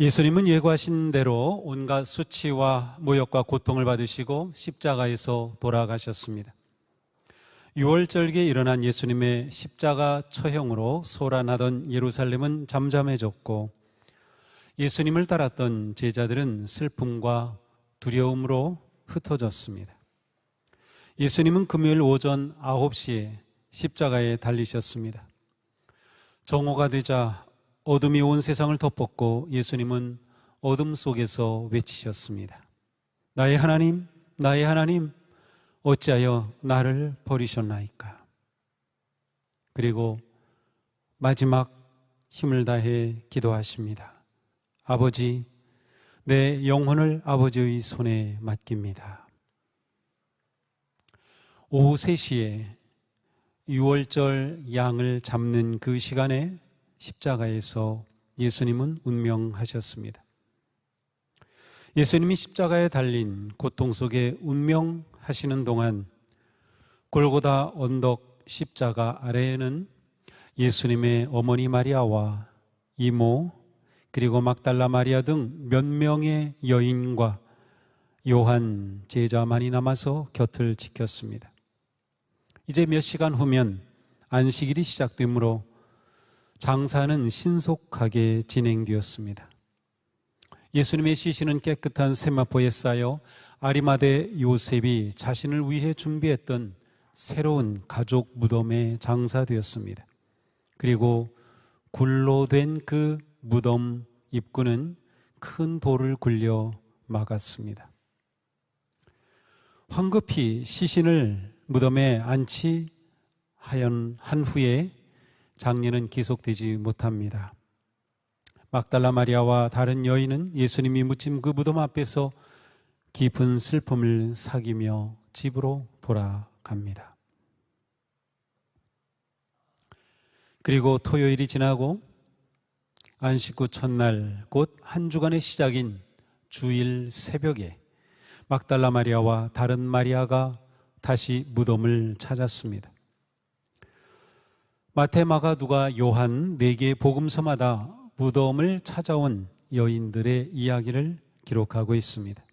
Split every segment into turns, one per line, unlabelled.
예수님은 예고하신 대로 온갖 수치와 모욕과 고통을 받으시고 십자가에서 돌아가셨습니다. 유월절기에 일어난 예수님의 십자가 처형으로 소란하던 예루살렘은 잠잠해졌고 예수님을 따랐던 제자들은 슬픔과 두려움으로 흩어졌습니다. 예수님은 금요일 오전 9시에 십자가에 달리셨습니다. 정오가 되자 어둠이 온 세상을 덮었고 예수님은 어둠 속에서 외치셨습니다. 나의 하나님, 나의 하나님, 어찌하여 나를 버리셨나이까? 그리고 마지막 힘을 다해 기도하십니다. 아버지, 내 영혼을 아버지의 손에 맡깁니다. 오후 3시에 유월절 양을 잡는 그 시간에 십자가에서 예수님은 운명하셨습니다. 예수님이 십자가에 달린 고통 속에 운명하시는 동안 골고다 언덕 십자가 아래에는 예수님의 어머니 마리아와 이모 그리고 막달라 마리아 등 몇 명의 여인과 요한 제자만이 남아서 곁을 지켰습니다. 이제 몇 시간 후면 안식일이 시작되므로 장사는 신속하게 진행되었습니다. 예수님의 시신은 깨끗한 세마포에 쌓여 아리마대 요셉이 자신을 위해 준비했던 새로운 가족 무덤에 장사되었습니다. 그리고 굴로 된 그 무덤 입구는 큰 돌을 굴려 막았습니다. 황급히 시신을 무덤에 안치한 후에 장례는 계속되지 못합니다. 막달라 마리아와 다른 여인은 예수님이 묻힌 그 무덤 앞에서 깊은 슬픔을 사귀며 집으로 돌아갑니다. 그리고 토요일이 지나고 안식 후 첫날 곧 한 주간의 시작인 주일 새벽에 막달라 마리아와 다른 마리아가 다시 무덤을 찾았습니다. 마태, 마가, 누가, 요한 4개의 복음서마다 무덤을 찾아온 여인들의 이야기를 기록하고 있습니다.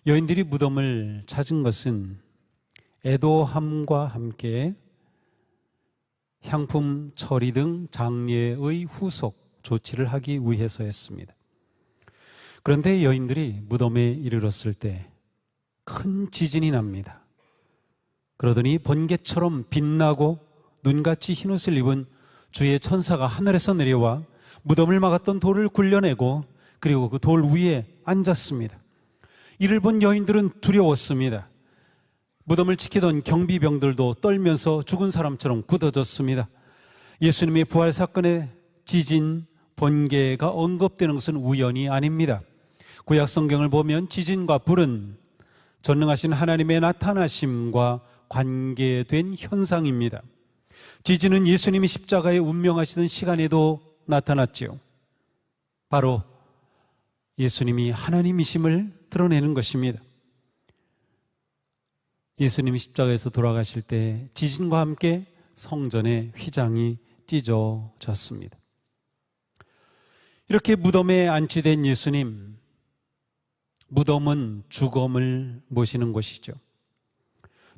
여인들이 무덤을 찾은 것은 애도함과 함께 향품 처리 등 장례의 후속 조치를 하기 위해서였습니다. 그런데 여인들이 무덤에 이르렀을 때 큰 지진이 납니다. 그러더니 번개처럼 빛나고 눈같이 흰옷을 입은 주의 천사가 하늘에서 내려와 무덤을 막았던 돌을 굴려내고 그리고 그 돌 위에 앉았습니다. 이를 본 여인들은 두려웠습니다. 무덤을 지키던 경비병들도 떨면서 죽은 사람처럼 굳어졌습니다. 예수님의 부활 사건의 지진, 번개가 언급되는 것은 우연이 아닙니다. 구약 성경을 보면 지진과 불은 전능하신 하나님의 나타나심과 관계된 현상입니다. 지진은 예수님이 십자가에 운명하시던 시간에도 나타났지요. 바로 예수님이 하나님이심을 드러내는 것입니다. 예수님이 십자가에서 돌아가실 때 지진과 함께 성전의 휘장이 찢어졌습니다. 이렇게 무덤에 안치된 예수님, 무덤은 죽음을 모시는 곳이죠.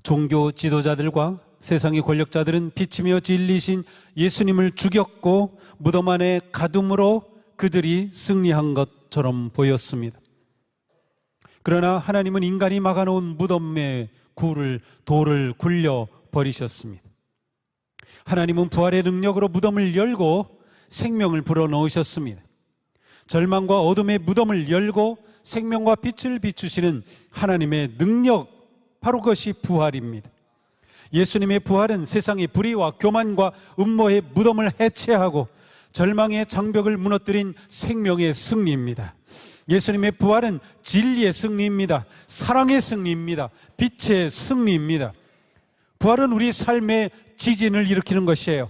종교 지도자들과 세상의 권력자들은 비치며 진리신 예수님을 죽였고 무덤 안에 가둠으로 그들이 승리한 것처럼 보였습니다. 그러나 하나님은 인간이 막아놓은 무덤의 돌을 굴려 버리셨습니다. 하나님은 부활의 능력으로 무덤을 열고 생명을 불어넣으셨습니다. 절망과 어둠의 무덤을 열고 생명과 빛을 비추시는 하나님의 능력, 바로 그것이 부활입니다. 예수님의 부활은 세상의 불의와 교만과 음모의 무덤을 해체하고 절망의 장벽을 무너뜨린 생명의 승리입니다. 예수님의 부활은 진리의 승리입니다. 사랑의 승리입니다. 빛의 승리입니다. 부활은 우리 삶의 지진을 일으키는 것이에요.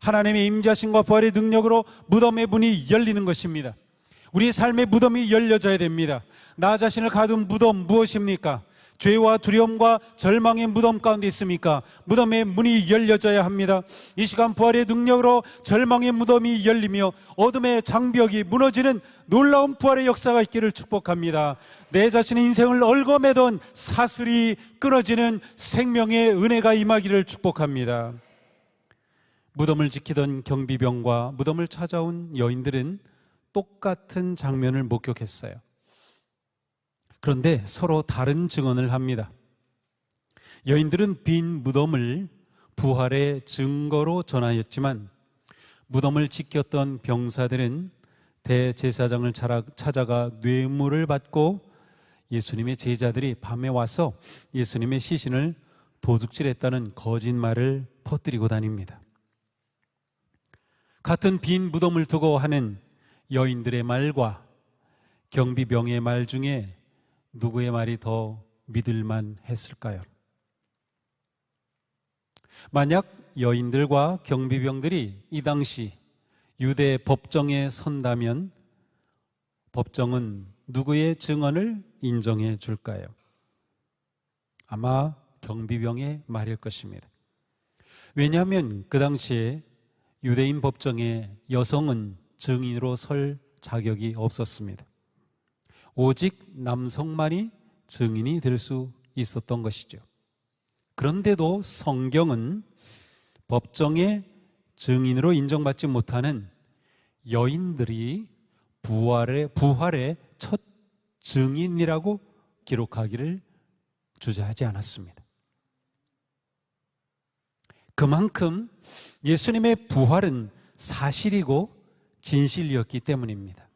하나님의 임재하심과 부활의 능력으로 무덤의 문이 열리는 것입니다. 우리 삶의 무덤이 열려져야 됩니다. 나 자신을 가둔 무덤 무엇입니까? 죄와 두려움과 절망의 무덤 가운데 있습니까? 무덤의 문이 열려져야 합니다. 이 시간 부활의 능력으로 절망의 무덤이 열리며 어둠의 장벽이 무너지는 놀라운 부활의 역사가 있기를 축복합니다. 내 자신의 인생을 얽어매던 사슬이 끊어지는 생명의 은혜가 임하기를 축복합니다. 무덤을 지키던 경비병과 무덤을 찾아온 여인들은 똑같은 장면을 목격했어요. 그런데 서로 다른 증언을 합니다. 여인들은 빈 무덤을 부활의 증거로 전하였지만 무덤을 지켰던 병사들은 대제사장을 찾아가 뇌물을 받고 예수님의 제자들이 밤에 와서 예수님의 시신을 도둑질했다는 거짓말을 퍼뜨리고 다닙니다. 같은 빈 무덤을 두고 하는 여인들의 말과 경비병의 말 중에 누구의 말이 더 믿을만 했을까요? 만약 여인들과 경비병들이 이 당시 유대 법정에 선다면 법정은 누구의 증언을 인정해 줄까요? 아마 경비병의 말일 것입니다. 왜냐하면 그 당시에 유대인 법정에 여성은 증인으로 설 자격이 없었습니다. 오직 남성만이 증인이 될 수 있었던 것이죠. 그런데도 성경은 법정의 증인으로 인정받지 못하는 여인들이 부활의 첫 증인이라고 기록하기를 주저하지 않았습니다. 그만큼 예수님의 부활은 사실이고 진실이었기 때문입니다.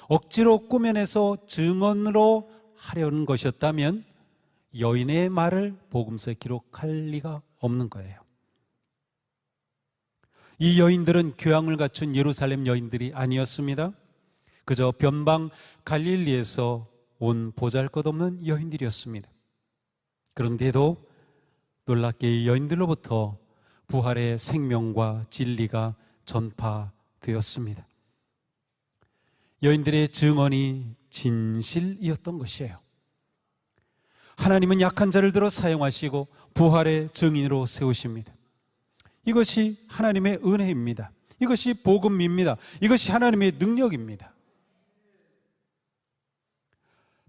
억지로 꾸며내서 증언으로 하려는 것이었다면 여인의 말을 복음서에 기록할 리가 없는 거예요. 이 여인들은 교양을 갖춘 예루살렘 여인들이 아니었습니다. 그저 변방 갈릴리에서 온 보잘것없는 여인들이었습니다. 그런데도 놀랍게 이 여인들로부터 부활의 생명과 진리가 전파되었습니다. 여인들의 증언이 진실이었던 것이에요. 하나님은 약한 자를 들어 사용하시고 부활의 증인으로 세우십니다. 이것이 하나님의 은혜입니다. 이것이 복음입니다. 이것이 하나님의 능력입니다.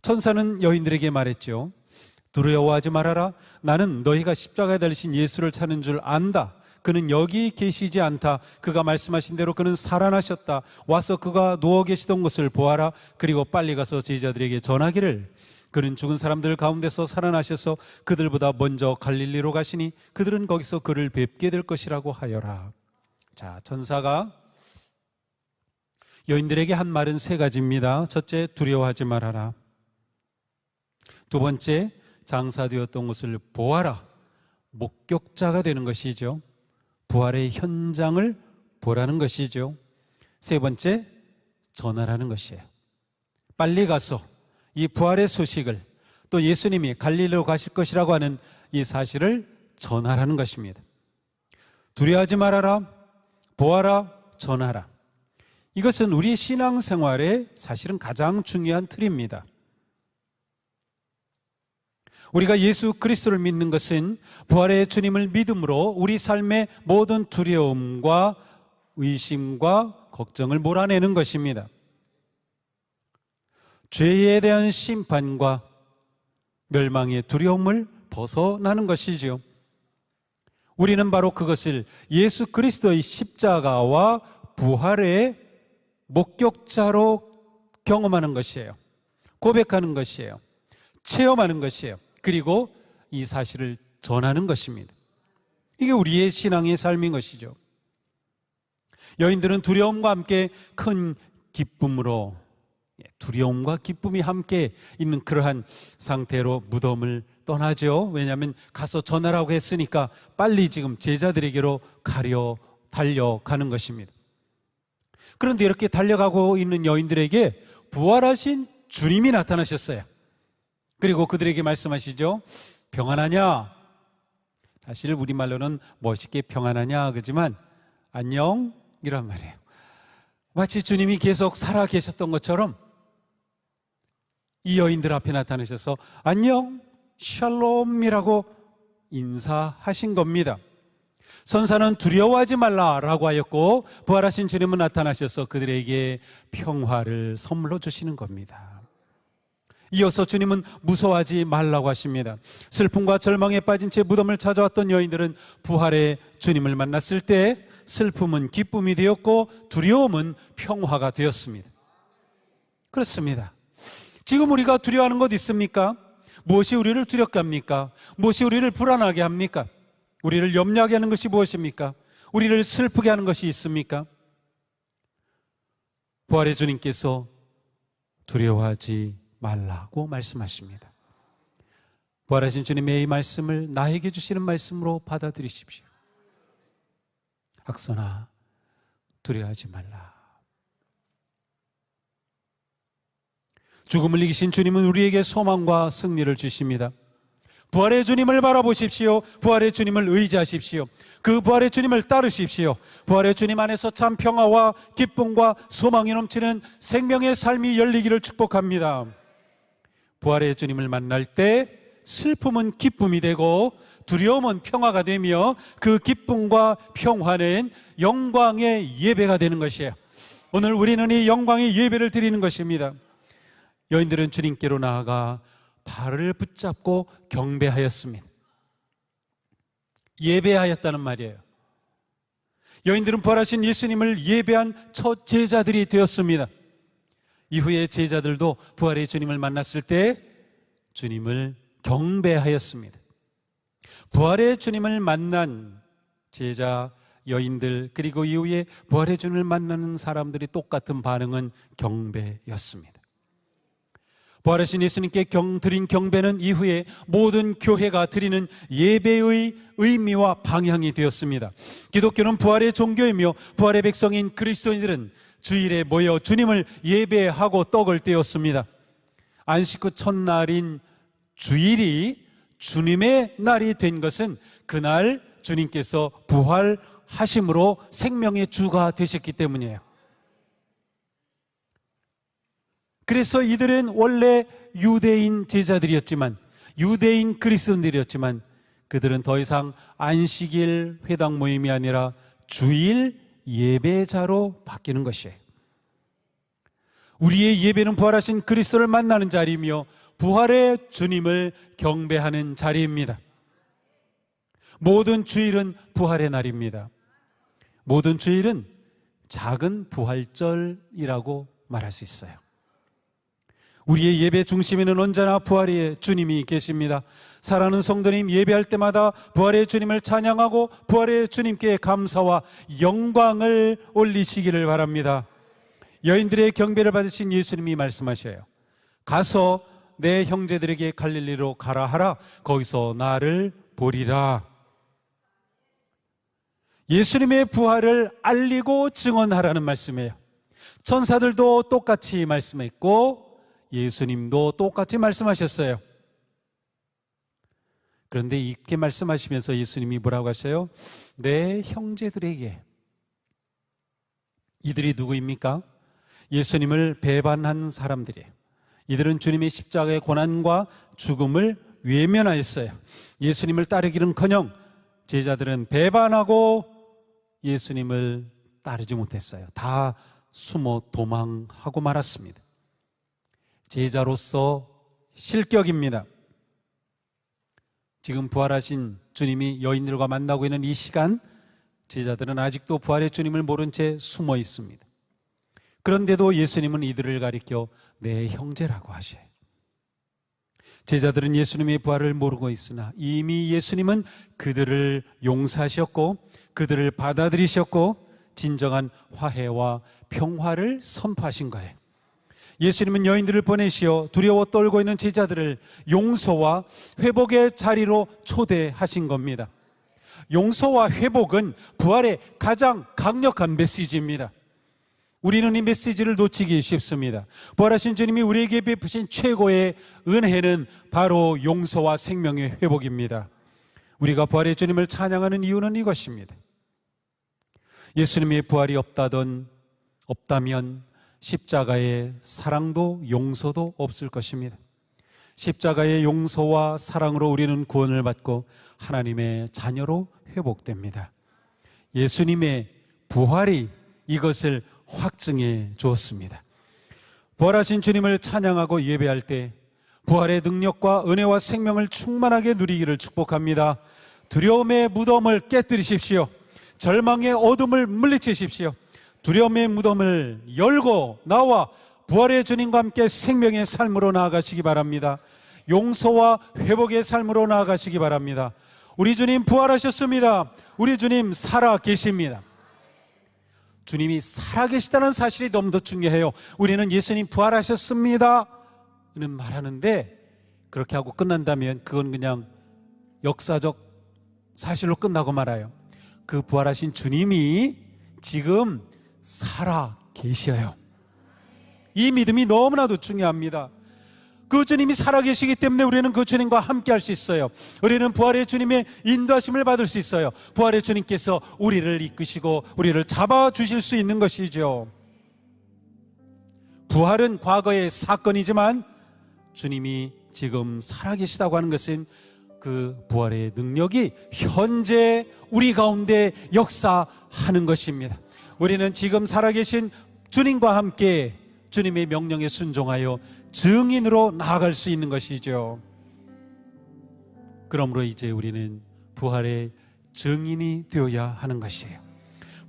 천사는 여인들에게 말했죠. 두려워하지 말아라. 나는 너희가 십자가에 달리신 예수를 찾는 줄 안다. 그는 여기 계시지 않다. 그가 말씀하신 대로 그는 살아나셨다. 와서 그가 누워 계시던 것을 보아라. 그리고 빨리 가서 제자들에게 전하기를 그는 죽은 사람들 가운데서 살아나셔서 그들보다 먼저 갈릴리로 가시니 그들은 거기서 그를 뵙게 될 것이라고 하여라. 자, 천사가 여인들에게 한 말은 세 가지입니다. 첫째, 두려워하지 말아라. 두 번째, 장사되었던 것을 보아라. 목격자가 되는 것이죠. 부활의 현장을 보라는 것이죠. 세 번째, 전하라는 것이에요. 빨리 가서 이 부활의 소식을, 또 예수님이 갈릴리로 가실 것이라고 하는 이 사실을 전하라는 것입니다. 두려워하지 말아라, 보아라, 전하라. 이것은 우리 신앙생활의 사실은 가장 중요한 틀입니다. 우리가 예수 그리스도를 믿는 것은 부활의 주님을 믿음으로 우리 삶의 모든 두려움과 의심과 걱정을 몰아내는 것입니다. 죄에 대한 심판과 멸망의 두려움을 벗어나는 것이죠. 우리는 바로 그것을 예수 그리스도의 십자가와 부활의 목격자로 경험하는 것이에요. 고백하는 것이에요. 체험하는 것이에요. 그리고 이 사실을 전하는 것입니다. 이게 우리의 신앙의 삶인 것이죠. 여인들은 두려움과 함께 큰 기쁨으로, 두려움과 기쁨이 함께 있는 그러한 상태로 무덤을 떠나죠. 왜냐하면 가서 전하라고 했으니까 빨리 지금 제자들에게로 달려가는 것입니다. 그런데 이렇게 달려가고 있는 여인들에게 부활하신 주님이 나타나셨어요. 그리고 그들에게 말씀하시죠. 평안하냐? 사실 우리말로는 멋있게 평안하냐 그러지만 안녕 이란 말이에요. 마치 주님이 계속 살아 계셨던 것처럼 이 여인들 앞에 나타나셔서 안녕, 샬롬이라고 인사하신 겁니다. 선사는 두려워하지 말라라고 하였고, 부활하신 주님은 나타나셔서 그들에게 평화를 선물로 주시는 겁니다. 이어서 주님은 무서워하지 말라고 하십니다. 슬픔과 절망에 빠진 채 무덤을 찾아왔던 여인들은 부활의 주님을 만났을 때 슬픔은 기쁨이 되었고 두려움은 평화가 되었습니다. 그렇습니다. 지금 우리가 두려워하는 것 있습니까? 무엇이 우리를 두렵게 합니까? 무엇이 우리를 불안하게 합니까? 우리를 염려하게 하는 것이 무엇입니까? 우리를 슬프게 하는 것이 있습니까? 부활의 주님께서 두려워하지 말라고 말씀하십니다. 부활하신 주님의 이 말씀을 나에게 주시는 말씀으로 받아들이십시오. 학선아, 두려워하지 말라. 죽음을 이기신 주님은 우리에게 소망과 승리를 주십니다. 부활의 주님을 바라보십시오. 부활의 주님을 의지하십시오. 그 부활의 주님을 따르십시오. 부활의 주님 안에서 참 평화와 기쁨과 소망이 넘치는 생명의 삶이 열리기를 축복합니다. 부활의 주님을 만날 때 슬픔은 기쁨이 되고 두려움은 평화가 되며 그 기쁨과 평화는 영광의 예배가 되는 것이에요. 오늘 우리는 이 영광의 예배를 드리는 것입니다. 여인들은 주님께로 나아가 발을 붙잡고 경배하였습니다. 예배하였다는 말이에요. 여인들은 부활하신 예수님을 예배한 첫 제자들이 되었습니다. 이후에 제자들도 부활의 주님을 만났을 때 주님을 경배하였습니다. 부활의 주님을 만난 제자, 여인들, 그리고 이후에 부활의 주님을 만나는 사람들이 똑같은 반응은 경배였습니다. 부활하신 예수님께 드린 경배는 이후에 모든 교회가 드리는 예배의 의미와 방향이 되었습니다. 기독교는 부활의 종교이며 부활의 백성인 그리스도인들은 주일에 모여 주님을 예배하고 떡을 떼었습니다. 안식 후 첫날인 주일이 주님의 날이 된 것은 그날 주님께서 부활하심으로 생명의 주가 되셨기 때문이에요. 그래서 이들은 원래 유대인 제자들이었지만, 유대인 그리스도인들이었지만 그들은 더 이상 안식일 회당 모임이 아니라 주일 예배자로 바뀌는 것이에요. 우리의 예배는 부활하신 그리스도를 만나는 자리이며 부활의 주님을 경배하는 자리입니다. 모든 주일은 부활의 날입니다. 모든 주일은 작은 부활절이라고 말할 수 있어요. 우리의 예배 중심에는 언제나 부활의 주님이 계십니다. 사랑하는 성도님, 예배할 때마다 부활의 주님을 찬양하고 부활의 주님께 감사와 영광을 올리시기를 바랍니다. 여인들의 경배를 받으신 예수님이 말씀하셔요. 가서 내 형제들에게 갈릴리로 가라 하라. 거기서 나를 보리라. 예수님의 부활을 알리고 증언하라는 말씀이에요. 천사들도 똑같이 말씀했고 예수님도 똑같이 말씀하셨어요. 그런데 이렇게 말씀하시면서 예수님이 뭐라고 하셔요? 내 형제들에게. 이들이 누구입니까? 예수님을 배반한 사람들이에요. 이들은 주님의 십자가의 고난과 죽음을 외면하였어요. 예수님을 따르기는커녕 제자들은 배반하고 예수님을 따르지 못했어요. 다 숨어 도망하고 말았습니다. 제자로서 실격입니다. 지금 부활하신 주님이 여인들과 만나고 있는 이 시간, 제자들은 아직도 부활의 주님을 모른 채 숨어 있습니다. 그런데도 예수님은 이들을 가리켜 내 형제라고 하셔요. 제자들은 예수님의 부활을 모르고 있으나 이미 예수님은 그들을 용서하셨고 그들을 받아들이셨고 진정한 화해와 평화를 선포하신 거예요. 예수님은 여인들을 보내시어 두려워 떨고 있는 제자들을 용서와 회복의 자리로 초대하신 겁니다. 용서와 회복은 부활의 가장 강력한 메시지입니다. 우리는 이 메시지를 놓치기 쉽습니다. 부활하신 주님이 우리에게 베푸신 최고의 은혜는 바로 용서와 생명의 회복입니다. 우리가 부활의 주님을 찬양하는 이유는 이것입니다. 예수님의 부활이 없다면 십자가의 사랑도 용서도 없을 것입니다. 십자가의 용서와 사랑으로 우리는 구원을 받고 하나님의 자녀로 회복됩니다. 예수님의 부활이 이것을 확증해 주었습니다. 부활하신 주님을 찬양하고 예배할 때 부활의 능력과 은혜와 생명을 충만하게 누리기를 축복합니다. 두려움의 무덤을 깨뜨리십시오. 절망의 어둠을 물리치십시오. 두려움의 무덤을 열고 나와 부활의 주님과 함께 생명의 삶으로 나아가시기 바랍니다. 용서와 회복의 삶으로 나아가시기 바랍니다. 우리 주님 부활하셨습니다. 우리 주님 살아 계십니다. 주님이 살아계시다는 사실이 너무도 중요해요. 우리는 예수님 부활하셨습니다 는 말하는데, 그렇게 하고 끝난다면 그건 그냥 역사적 사실로 끝나고 말아요. 그 부활하신 주님이 지금 살아 계셔요. 이 믿음이 너무나도 중요합니다. 그 주님이 살아계시기 때문에 우리는 그 주님과 함께 할 수 있어요. 우리는 부활의 주님의 인도하심을 받을 수 있어요. 부활의 주님께서 우리를 이끄시고 우리를 잡아주실 수 있는 것이죠. 부활은 과거의 사건이지만 주님이 지금 살아계시다고 하는 것은 그 부활의 능력이 현재 우리 가운데 역사하는 것입니다. 우리는 지금 살아계신 주님과 함께 주님의 명령에 순종하여 증인으로 나아갈 수 있는 것이죠. 그러므로 이제 우리는 부활의 증인이 되어야 하는 것이에요.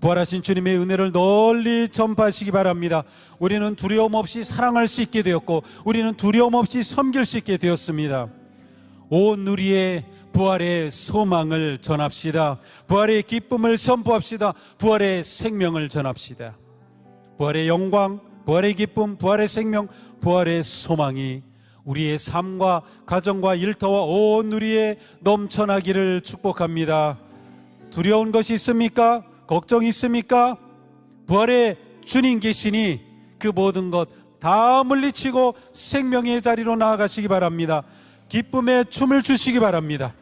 부활하신 주님의 은혜를 널리 전파하시기 바랍니다. 우리는 두려움 없이 사랑할 수 있게 되었고 우리는 두려움 없이 섬길 수 있게 되었습니다. 온 누리의 부활의 소망을 전합시다. 부활의 기쁨을 선포합시다. 부활의 생명을 전합시다. 부활의 영광, 부활의 기쁨, 부활의 생명, 부활의 소망이 우리의 삶과 가정과 일터와 온 누리에 넘쳐나기를 축복합니다. 두려운 것이 있습니까? 걱정이 있습니까? 부활의 주님 계시니 그 모든 것 다 물리치고 생명의 자리로 나아가시기 바랍니다. 기쁨의 춤을 추시기 바랍니다.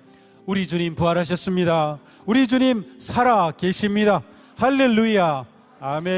우리 주님 부활하셨습니다. 우리 주님 살아 계십니다. 할렐루야. 아멘.